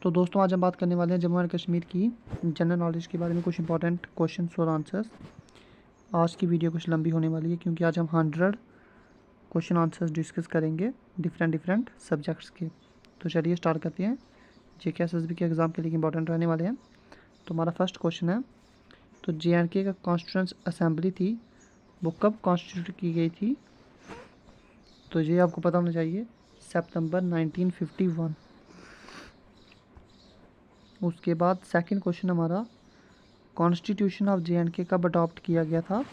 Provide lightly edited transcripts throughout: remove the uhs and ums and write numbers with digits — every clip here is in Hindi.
तो दोस्तों आज हम बात करने वाले हैं जम्मू एंड कश्मीर की जनरल नॉलेज के बारे में, कुछ इंपॉर्टेंट क्वेश्चन और आंसर्स। आज की वीडियो कुछ लंबी होने वाली है क्योंकि आज हम 100 क्वेश्चन आंसर्स डिस्कस करेंगे डिफरेंट सब्जेक्ट्स के। तो चलिए स्टार्ट करते हैं। जेके एसएसबी के एग्ज़ाम के लिए इंपॉर्टेंट रहने वाले हैं। तो हमारा फर्स्ट क्वेश्चन है, तो JNK का कॉन्स्टिट्यूंट असेंबली थी वो कब कॉन्स्टिट्यूट की गई थी? तो ये आपको पता होना चाहिए, सितंबर 1951। उसके बाद सेकंड क्वेश्चन हमारा, कॉन्स्टिट्यूशन ऑफ JNK कब अडॉप्ट किया गया था?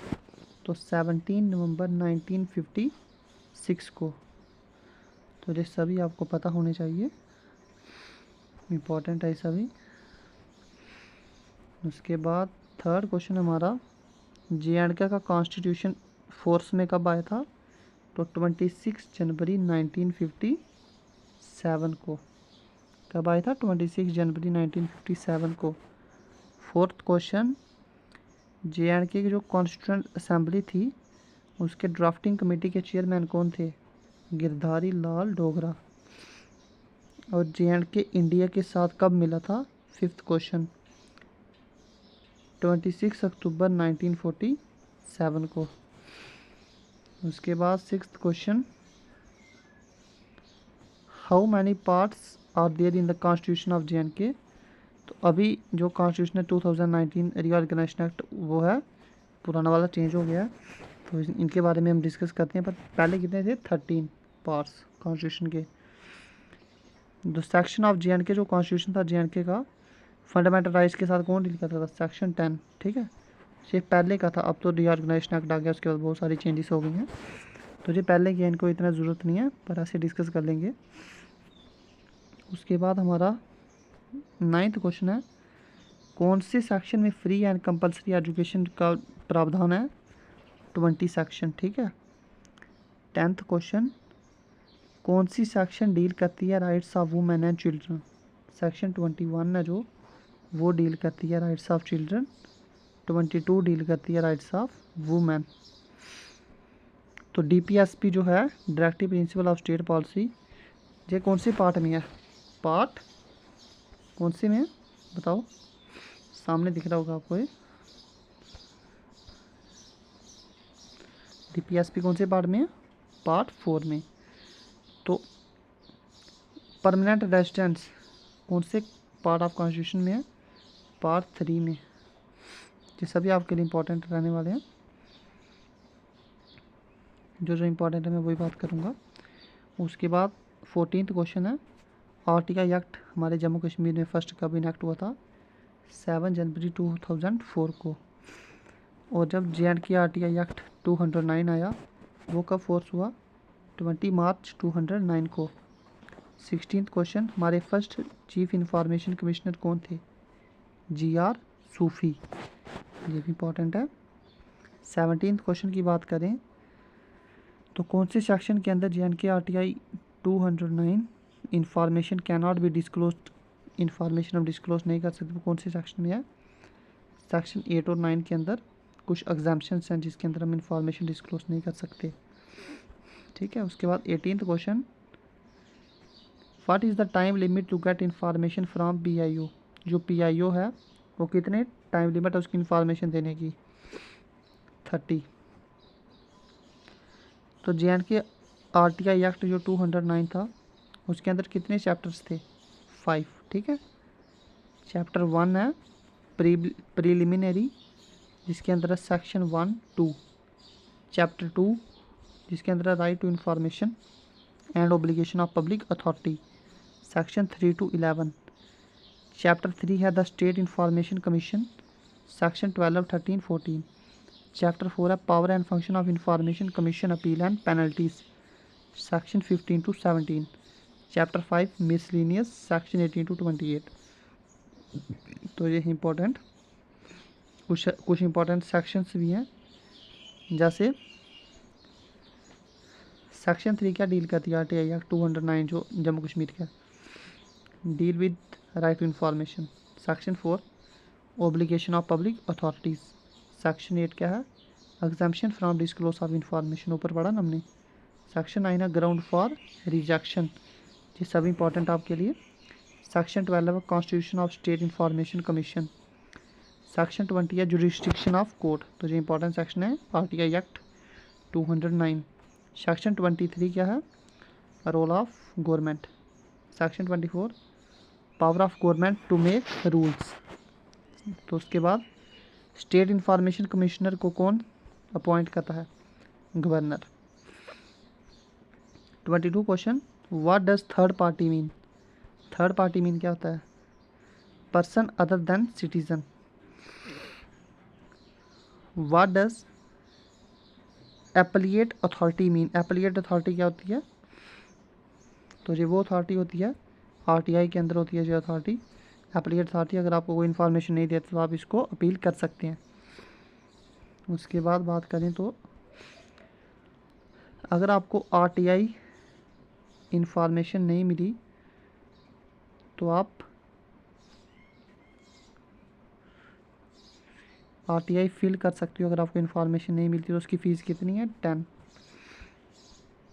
तो 17 नवंबर 1956 को। तो ये सभी आपको पता होने चाहिए, इम्पोर्टेंट है सभी। उसके बाद थर्ड क्वेश्चन हमारा, JNK का कॉन्स्टिट्यूशन फोर्स में कब आया था? तो 26 जनवरी 1957 को। कब आया था? 26 जनवरी 1957 को। फोर्थ क्वेश्चन, JNK की जो कॉन्स्टिट्यूंट असेंबली थी उसके ड्राफ्टिंग कमेटी के चेयरमैन कौन थे? गिरधारी लाल डोगरा। और JNK इंडिया के साथ कब मिला था? फिफ्थ क्वेश्चन, 26 अक्टूबर 1947 को। उसके बाद sixth question, how many parts are there in the constitution of JNK? तो अभी जो कॉन्स्टिट्यूशन है 2019 रीऑर्गेनाइजेशन एक्ट वो है, पुराना वाला चेंज हो गया है। तो इनके बारे में हम डिस्कस करते हैं। पर पहले कितने थे? 13 पार्ट्स कॉन्स्टिट्यूशन के। जो सेक्शन ऑफ JNK जो कॉन्स्टिट्यूशन था JNK का, फंडामेंटल राइट्स के साथ कौन डील करता था? सेक्शन 10। ठीक है, ये पहले का था, अब तो रीऑर्गेनाइजेशन एक्ट आ गया, उसके बाद बहुत सारी चेंजेस हो गई हैं। तो ये पहले की है, इनको इतना ज़रूरत नहीं है, पर ऐसे डिस्कस कर लेंगे। उसके बाद हमारा 9th क्वेश्चन है, कौन से सेक्शन में फ्री एंड कंपलसरी एजुकेशन का प्रावधान है? 20 सेक्शन। ठीक है। 10th क्वेश्चन, कौन सी सेक्शन डील करती है rights of women and children? Section 21 है जो, वो डील करती है राइट्स ऑफ चिल्ड्रन। 22 डील करती है राइट्स ऑफ वुमेन। तो DPSP जो है, directive principle of state policy, ये कौन से पार्ट में है? पार्ट कौन से में है बताओ? सामने दिख रहा होगा आपको ये। DPSP कौन से पार्ट में है? पार्ट 4 में। तो परमानेंट रेजिडेंस कौन से पार्ट ऑफ कॉन्स्टिट्यूशन में है? पार्ट 3 में। ये सभी आपके लिए इंपॉर्टेंट रहने वाले हैं। जो इंपॉर्टेंट है मैं वही बात करूँगा। उसके बाद 14th क्वेश्चन है, RTI एक्ट हमारे जम्मू कश्मीर में फर्स्ट कब इनेक्ट हुआ था? 7 जनवरी 2004 को। और जब JNK RTI एक्ट 209 आया, वो कब फोर्स हुआ? 20 मार्च 209 को। 16th क्वेश्चन, हमारे फर्स्ट चीफ इंफॉर्मेशन कमिश्नर कौन थे? GR सूफी। ये भी इंपॉर्टेंट है। 17th क्वेश्चन की बात करें तो कौन से सेक्शन के अंदर JNK RTI 209 information can not be disclose, information हम डिस्क्लोज नहीं कर सकते, वो कौन से सेक्शन में है? सेक्शन 8 और 9 के अंदर कुछ एग्जाम्पशंस हैं जिसके अंदर हम इंफॉर्मेशन डिस्क्लोज नहीं कर सकते। ठीक है। उसके बाद 18th question, what is the time limit to get information from PIO? जो PIO है वो कितने टाइम लिमिट है उसकी इंफॉर्मेशन देने की? 30। तो JNK RTI एक्ट जो 209 था उसके अंदर कितने चैप्टर्स थे? 5। ठीक है। चैप्टर 1 है प्रीलिमिनरी, जिसके अंदर है सेक्शन 1, 2। चैप्टर 2 जिसके अंदर है right to information and obligation of public authority, section 3 to 11। Chapter 3 है the state information commission, section 12, 13, 14। Chapter 4 है power and function of information commission, appeal and penalties, section 15 to 17। Chapter 5 miscellaneous, section 18 to 28। तो ये इंपॉर्टेंट कुछ इंपॉर्टेंट सेक्शंस भी हैं, जैसे सेक्शन 3 क्या डील करती है? RTI एक्ट 209 जो जम्मू कश्मीर का, deal with right to information. Section 4 obligation of public authorities. Section 8 क्या है? Exemption from disclose of information, ऊपर पढ़ा ना हमने। सेक्शन 9 है ग्राउंड फॉर रिजेक्शन। ये सब इंपॉर्टेंट आपके लिए। सेक्शन 12 है constitution of state information commission. Section 20 है जुरिस्डिक्शन ऑफ कोर्ट, तो जो इंपॉर्टेंट सेक्शन है आरटीआई एक्ट 209। सेक्शन 23 क्या है, role of government. Section 24 power of government to make rules. तो उसके बाद स्टेट इंफॉर्मेशन कमिश्नर को कौन अपॉइंट करता है, governor. 22 question, what does third party mean. Third party mean क्या होता है, person other than citizen. What does appellate authority mean. Appellate authority क्या होती है, तो ये वो अथॉरिटी होती है आरटीआई के अंदर होती है जो अथॉरिटी एप्लीएट अथॉरिटी। अगर आपको कोई इन्फॉर्मेशन नहीं देते तो आप इसको अपील कर सकते हैं। उसके बाद बात करें तो अगर आपको आरटीआई इंफॉर्मेशन नहीं मिली तो आप आरटीआई फिल कर सकते हो। अगर आपको इन्फॉर्मेशन नहीं मिलती तो उसकी फ़ीस कितनी है, 10।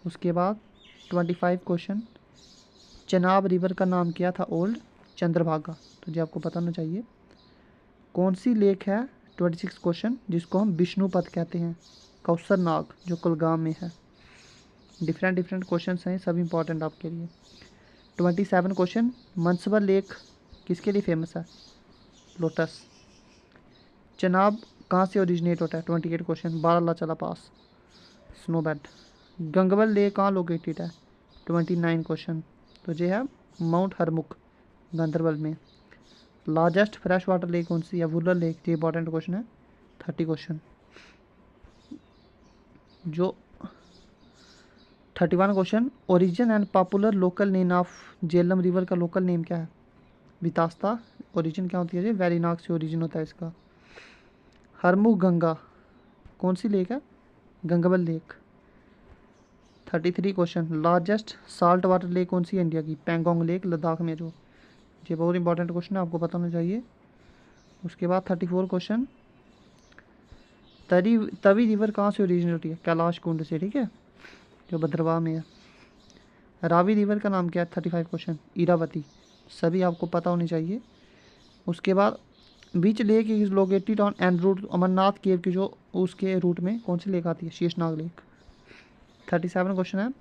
उसके बाद 25 क्वेश्चन, चनाब रिवर का नाम क्या था, ओल्ड चंद्रभागा, तो जी आपको पता होना चाहिए। कौन सी लेक है, 26 क्वेश्चन, जिसको हम विष्णुपद कहते हैं, कौसर नाग जो कुलगाम में है। डिफरेंट क्वेश्चन हैं, सब इंपॉर्टेंट आपके लिए। 27 क्वेश्चन, मनसबर लेक किसके लिए फेमस है, लोटस। चनाब कहाँ से ओरिजिनेट होता है, 28 क्वेश्चन, बारालाचाला पास, स्नोबेड। गंगबल लेक कहाँ लोकेटेड है, 29 क्वेश्चन, तो ये है माउंट हरमुख गांधरबल में। लार्जेस्ट फ्रेश वाटर लेक कौन सी है, वुलर लेक, ये इंपॉर्टेंट क्वेश्चन है, 30 क्वेश्चन। जो 31 question, origin and popular local name of Jhelum river का लोकल नेम क्या है, वितास्ता। ओरिजिन क्या होती है, वेरीनाग से ओरिजिन होता है इसका। हरमुख गंगा कौन सी लेक है, Gangbal lake. 33 question, largest salt water lake कौन सी है इंडिया की, पैंगोंग लेक लद्दाख में जो, ये बहुत इंपॉर्टेंट क्वेश्चन है, आपको पता होना चाहिए। उसके बाद 34 क्वेश्चन, तवी रिवर कहाँ से ओरिजिनेट होती है, कैलाश कुंड से, ठीक है, जो भद्रवाह में है। रावी रिवर का नाम क्या है, 35 क्वेश्चन, इरावती, सभी आपको पता होनी चाहिए। उसके बाद which lake is located on and route, Amarnath cave की जो उसके रूट में कौन सी लेक आती है, शेषनाग लेक। 37 क्वेश्चन है,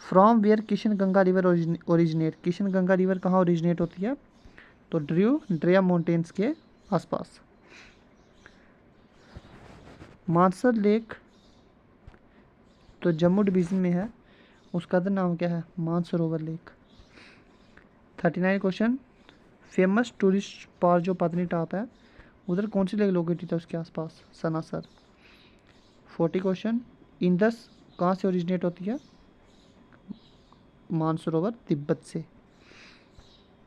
from where Kishan Ganga river originate. Kishan Ganga river कहाँ ओरिजिनेट होती है, तो ड्रिया माउंटेन्स के आसपास। मानसर लेक तो जम्मू डिवीज़न में है, उसका अदर नाम क्या है, Mansarovar lake. 39 question, famous tourist spot जो पत्नी टॉप है उधर कौन सी लेक लोकेटेड है उसके आसपास, सनासर। 40 क्वेश्चन, इंदस कहाँ से ओरिजिनेट होती है, मानसरोवर तिब्बत से।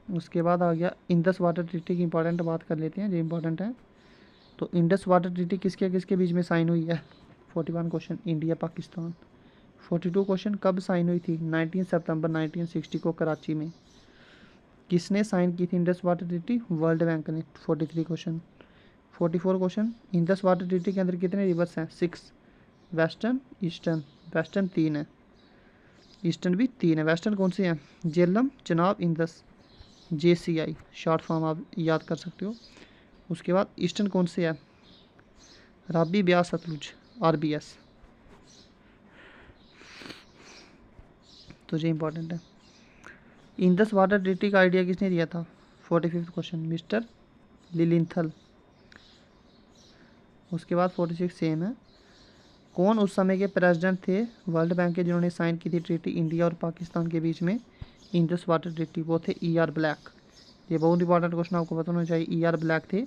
उसके बाद आ गया इंदस वाटर ट्रीटी की इंपॉर्टेंट बात कर लेते हैं, जो इंपॉर्टेंट है। तो इंडस वाटर ट्रीटी किसके किसके बीच में साइन हुई है, 41 क्वेश्चन, इंडिया पाकिस्तान। 42 क्वेश्चन, कब साइन हुई थी, 19 सितंबर 1960 को कराची में। किसने साइन की थी Indus water treaty, world bank ने। 43 question. 44 question, Indus water treaty के अंदर कितने रिवर्स हैं, 6, वेस्टर्न ईस्टर्न। वेस्टर्न 3 है, ईस्टर्न भी 3 है। वेस्टर्न कौन सी है, Jhelum, Chenab, Indus, JCI short form आप याद कर सकते हो। उसके बाद ईस्टर्न कौन से है, राबी, ब्यास, सतलुज, RBS, तो ये इंपॉर्टेंट है। इंदस वाटर ट्रीटी का आइडिया किसने दिया था, 45 क्वेश्चन, मिस्टर लिलिंथल। उसके बाद 46 सेम है, कौन उस समय के प्रेसिडेंट थे वर्ल्ड बैंक के जिन्होंने साइन की थी ट्रीटी इंडिया और पाकिस्तान के बीच में इंडस वाटर ट्रीटी, वो थे ER ब्लैक। ये बहुत इंपॉर्टेंट क्वेश्चन आपको पता होना चाहिए, ER ब्लैक थे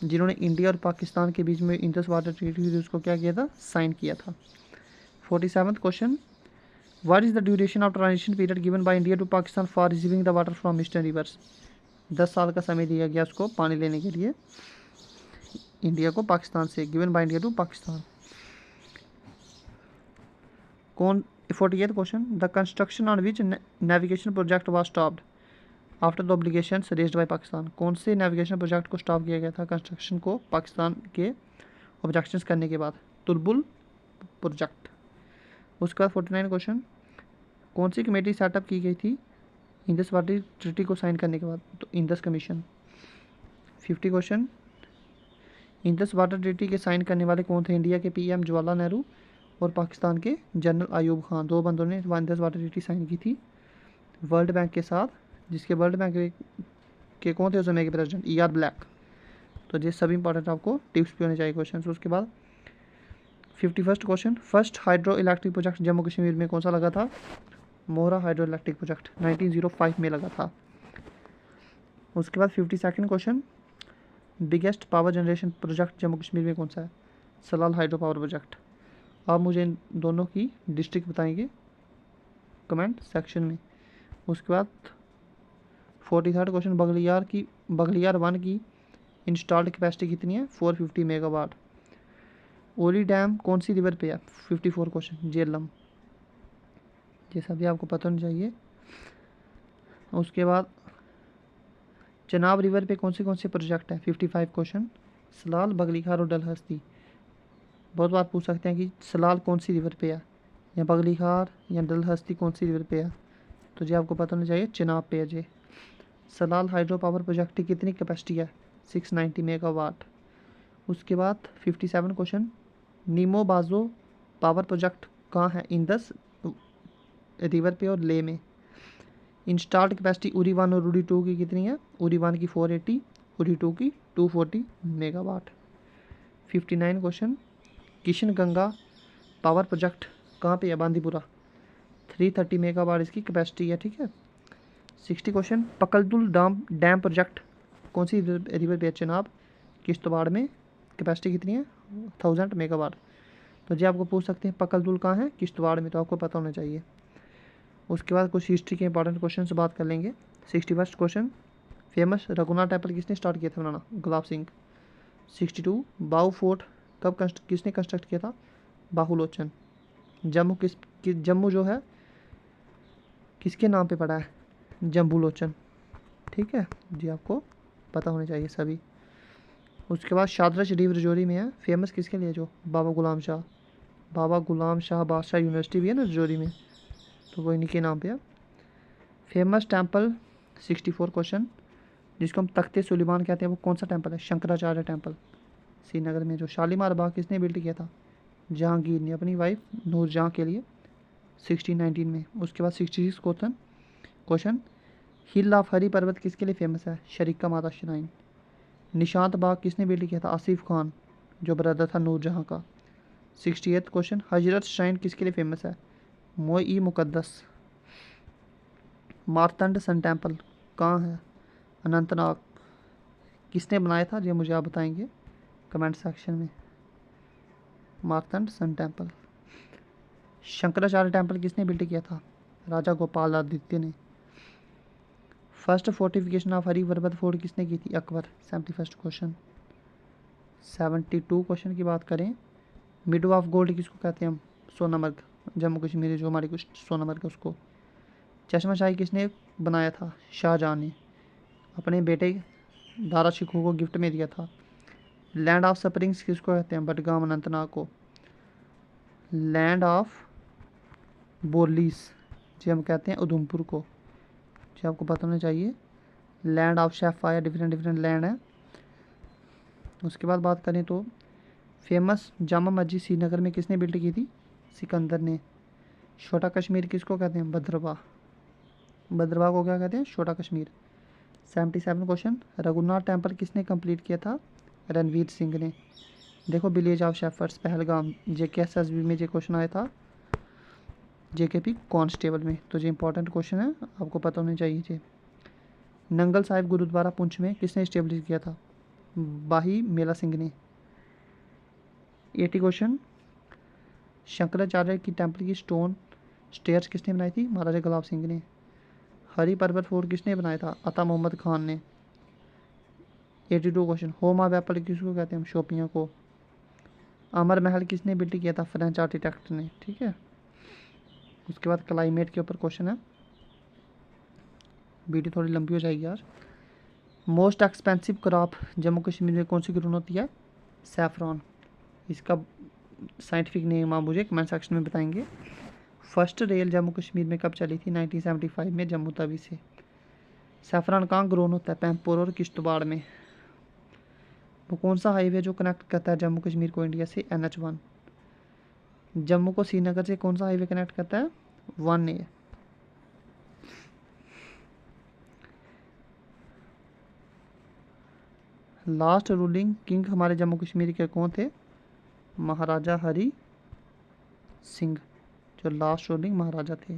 जिन्होंने इंडिया और पाकिस्तान के बीच में इंडस वाटर ट्रीटी थी उसको क्या किया था, साइन किया था। 47 question, what is the duration of transition period given by India to Pakistan for receiving the water from eastern rivers. 10 साल का समय दिया गया उसको पानी लेने के लिए इंडिया को पाकिस्तान से, given by India to Pakistan. कौन 48 question, the construction on which navigation project was stopped after the obligations raised by Pakistan. कौन से नेविगेशन प्रोजेक्ट को स्टॉप किया गया था कंस्ट्रक्शन को पाकिस्तान के ऑब्जेक्शंस करने के बाद, तुलबुल प्रोजेक्ट। उसके बाद 49 क्वेश्चन, कौन सी कमेटी सेटअप की गई थी इंडस वाटर ट्रीटी को साइन करने के बाद, तो Indus commission. 50 question, Indus water treaty के साइन करने वाले कौन थे? इंडिया के पीएम जवाहरलाल नेहरू और पाकिस्तान के जनरल अयूब खान, दो बंदों ने इंडस वाटर ट्रीटी साइन की थी वर्ल्ड बैंक के साथ, जिसके वर्ल्ड बैंक के कौन थे उस समय के प्रेसिडेंट? ER black. तो ये सभी इंपॉर्टेंट आपको टिप्स भी होने चाहिए क्वेश्चन। उसके बाद 51st question, first hydro electric project Jammu Kashmir में कौन सा लगा था? मोहरा हाइड्रो इलेक्ट्रिक प्रोजेक्ट 1905 में लगा था। उसके बाद 52nd question, biggest power generation project Jammu Kashmir में कौन सा है? Salal hydro power project. आप मुझे इन दोनों की डिस्ट्रिक्ट बताएंगे कमेंट सेक्शन में। उसके बाद 43rd क्वेश्चन, बगलियार 1 की इंस्टॉल्ड कैपेसिटी कितनी है? 450 मेगावाट। ओली डैम कौन सी रिवर पे है? 54 क्वेश्चन, झेलम। ये सभी आपको पता होना चाहिए। उसके बाद चनाब रिवर पे कौन से प्रोजेक्ट है? 55 क्वेश्चन, सलाल, बगलीखार और डलहस्ती। बहुत बार पूछ सकते हैं कि सलाल कौन सी रिवर पे है, या बगलीखार या डलहस्ती कौन सी रिवर पे है? तो जी आपको पता होना चाहिए चनाब पे है जी। सलाल हाइड्रो पावर प्रोजेक्ट की कितनी कैपेसिटी है? 690 मेगावाट। उसके बाद 57 क्वेश्चन, नीमो बाजो पावर प्रोजेक्ट कहाँ है? इंडस रिवर पे और ले में। इंस्टॉल्ड कैपेसिटी उरी 1 और उरी 2 की कितनी है? उरी 1 की 480, उरी 2 की 240 megawatt. 59 question, Kishan Ganga power project कहाँ पे है? बांदीपुरा, 330 मेगावाट इसकी कैपेसिटी है, ठीक है। 60 क्वेश्चन, पकलदुल डैम प्रोजेक्ट कौन सी रिवर पे है? चनाब, किश्तवाड़ में, कैपेसिटी कितनी है? 1000 मेगावाट। तो जी आपको पूछ सकते हैं पकलदुल कहाँ है? किश्तवाड़ में, तो आपको पता होना चाहिए। उसके बाद कुछ हिस्ट्री के इंपॉर्टेंट क्वेश्चन से बात कर लेंगे। 61st question, famous Raghunath temple किसने स्टार्ट किया था बनाना? गुलाब सिंह। 62, बाऊ फोर्ट किसने कंस्ट्रक्ट किया था? बाहुलोचन। जम्मू जो है किसके नाम पे पड़ा है? जम्बूलोचन, ठीक है जी, आपको पता होने चाहिए सभी। उसके बाद शादरा शरीफ रजौरी में है, फेमस किसके लिए? जो बाबा गुलाम शाह बादशाह यूनिवर्सिटी भी है ना रजौरी में, तो वो इन्हीं के नाम पे है। फेमस टेम्पल 64 क्वेश्चन, जिसको हम तख्ते सुलेमान कहते हैं, वो कौन सा टेम्पल है? शंकराचार्य टेम्पल, श्रीनगर में। जो शालीमार बाग किसने बिल्ड किया था? जहांगीर ने अपनी वाइफ नूरजहाँ के लिए 1619 में। उसके बाद 66 क्वेश्चन, हिल ऑफ हरी पर्वत किसके लिए फेमस है? शरीका माता श्राइन। निशांत बाग किसने बिल्ड किया था? आसिफ खान, जो ब्रदर था नूरजहाँ का। 68 क्वेश्चन, हजरत श्राइन किसके लिए फेमस है? मोई मुकद्दस। मार्तंड सन टेम्पल कहाँ है? अनंतनाग। किसने बनाया था? ये मुझे आप बताएंगे कमेंट सेक्शन में। Martand sun temple. Shankaracharya temple किसने बिल्ड किया था? राजा गोपाल आदित्य ने। फर्स्ट फोर्टिफिकेशन ऑफ हरी पर्वत फोर्ट किसने की थी? अकबर। 71st question. 72 क्वेश्चन की बात करें, मिडो ऑफ गोल्ड किसको कहते हैं हम? सोनामर्ग, जम्मू कश्मीर जो हमारी कुछ सोनामर्ग है उसको। चश्मा शाही किसने बनाया था? शाहजहाँ ने, अपने बेटे दारा शिकोह को गिफ्ट में दिया था। लैंड ऑफ स्प्रिंग्स किसको कहते हैं? बडगाम अनंतनाग को। लैंड ऑफ बोरलीस जी हम कहते हैं उधमपुर को, जी आपको पता होना चाहिए। लैंड ऑफ शेफायर, डिफरेंट लैंड है। उसके बाद बात करें तो फेमस जामा मस्जिद श्रीनगर में किसने बिल्ड की थी? सिकंदर ने। छोटा कश्मीर किसको कहते हैं? भद्रवाह को क्या कहते हैं? छोटा कश्मीर। 77 क्वेश्चन, रघुनाथ टेम्पल किसने कंप्लीट किया था? रणवीर सिंह ने। देखो village of shepherd's Pahalgam, JKSSB में ये क्वेश्चन आया था, JKP कांस्टेबल में, तो ये इंपॉर्टेंट क्वेश्चन है, आपको पता होना चाहिए जी। नंगल साहिब गुरुद्वारा पुंछ में किसने इस्टेब्लिश किया था? बाही मेला सिंह ने। 80 क्वेश्चन, शंकराचार्य की टेम्पल की स्टोन स्टेयर्स किसने बनाई थी? महाराजा गुलाब सिंह ने। हरी पर्वत फोर्ट किसने बनाया था? अता मोहम्मद खान ने। 82 क्वेश्चन, होमा वेपल किसको कहते हैं? शोपियाँ को। अमर महल किसने बिल्ड किया था? फ्रेंच आर्किटेक्ट ने, ठीक है। उसके बाद क्लाइमेट के ऊपर क्वेश्चन है, वीडियो थोड़ी लंबी हो जाएगी यार। Most expensive crop Jammu Kashmir में कौन सी ग्रोन होती है? सैफरॉन। इसका साइंटिफिक नेम आप मुझे कमेंट सेक्शन में बताएंगे। फर्स्ट रेल जम्मू कश्मीर में कब चली थी? 1975 में जम्मू तवी से। सैफरान कहाँ ग्रोन होता है? पैंपोर और किश्तवाड़ में। वो कौन सा हाईवे जो कनेक्ट करता है जम्मू कश्मीर को इंडिया से? NH1। जम्मू को श्रीनगर से कौन सा हाईवे कनेक्ट करता है? 1A। लास्ट रूलिंग किंग हमारे जम्मू कश्मीर के कौन थे? महाराजा हरी सिंह, जो लास्ट रूलिंग महाराजा थे।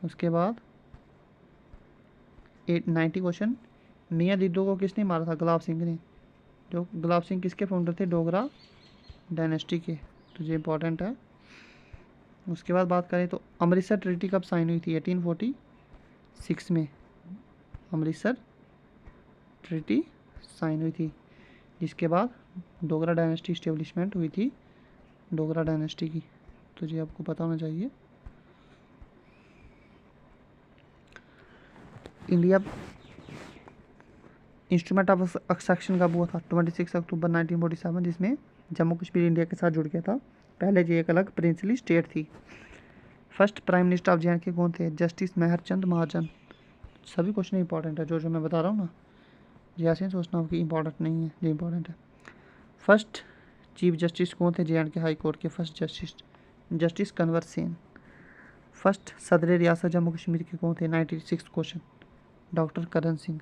उसके बाद 90 क्वेश्चन, मियाँ दिद्दो को किसने मारा था? गुलाब सिंह ने। जो गुलाब सिंह किसके फाउंडर थे? डोगरा डायनेस्टी के। तो ये इंपॉर्टेंट है। उसके बाद बात करें तो अमृतसर ट्रीटी कब साइन हुई थी? 1846 में अमृतसर ट्रीटी साइन हुई थी, जिसके बाद डोगरा डायनेस्टी इस्टेब्लिशमेंट हुई थी, डोगरा डायनेस्टी की। तो ये आपको पता होना चाहिए। इंडिया इंस्ट्रूमेंट ऑफ एक्सेशन कब हुआ था? 26 अक्टूबर 1947, जिसमें जम्मू कश्मीर इंडिया के साथ जुड़ गया था। पहले ये एक अलग प्रिंसली स्टेट थी। First prime minister of JNK कौन थे? जस्टिस मेहरचंद महाजन। सभी क्वेश्चन इंपॉर्टेंट है, जो मैं बता रहा हूँ ना, ये ऐसे सोचना हो कि इंपॉर्टेंट नहीं है, ये इंपॉर्टेंट है। फर्स्ट चीफ जस्टिस कौन थे JNK हाई कोर्ट के? First justice justice Kanwar Sen. First सदर रियासत जम्मू कश्मीर के कौन थे? 96 question, doctor Karan Singh.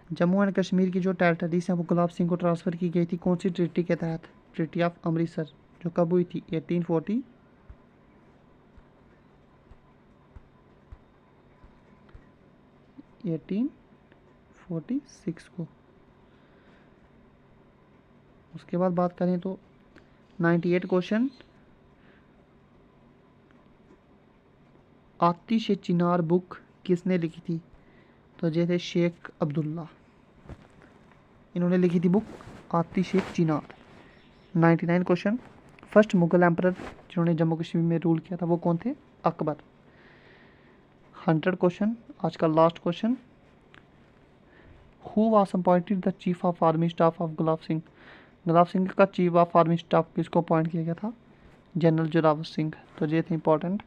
Jammu and Kashmir की जो टेरिटरीज हैं वो गुलाब सिंह को ट्रांसफ़र की गई थी, कौन सी ट्रीटी के तहत? ट्रीटी ऑफ अमृतसर, जो कब हुई थी? 1846 को। उसके बाद बात करें तो 98 क्वेश्चन, आतिश चिनार बुक किसने लिखी थी? तो ये थे शेख अब्दुल्ला, इन्होंने लिखी थी बुक आतिश चिनार। 99 क्वेश्चन, फर्स्ट मुगल एम्परर जिन्होंने जम्मू कश्मीर में रूल किया था वो कौन थे? अकबर। 100 क्वेश्चन, आज का last question, who was appointed the chief of army staff of Gulab Singh? Gulab Singh का चीफ ऑफ आर्मी स्टाफ किसको अपॉइंट किया गया था? जनरल जोरावर सिंह। तो ये थे इंपॉर्टेंट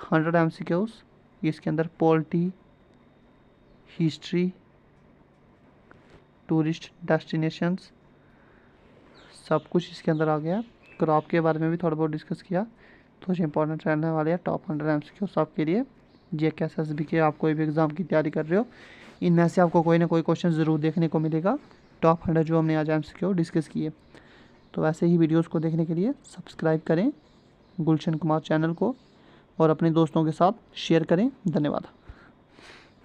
100 MCQs। इसके अंदर पॉलिटी, हिस्ट्री, टूरिस्ट डेस्टिनेशंस, सब कुछ इसके अंदर आ गया। क्रॉप के बारे में भी थोड़ा बहुत डिस्कस किया। तो ये इंपॉर्टेंट रहने वाले हैं टॉप 100 MCQs आपके लिए। JK SSB के आप कोई भी एग्ज़ाम की तैयारी कर रहे हो, इनमें से आपको कोई ना कोई क्वेश्चन ज़रूर देखने को मिलेगा। टॉप 100 जो हमने आज MCQ डिस्कस किए। तो ऐसे ही वीडियोस को देखने के लिए सब्सक्राइब करें गुलशन कुमार चैनल को और अपने दोस्तों के साथ शेयर करें। धन्यवाद।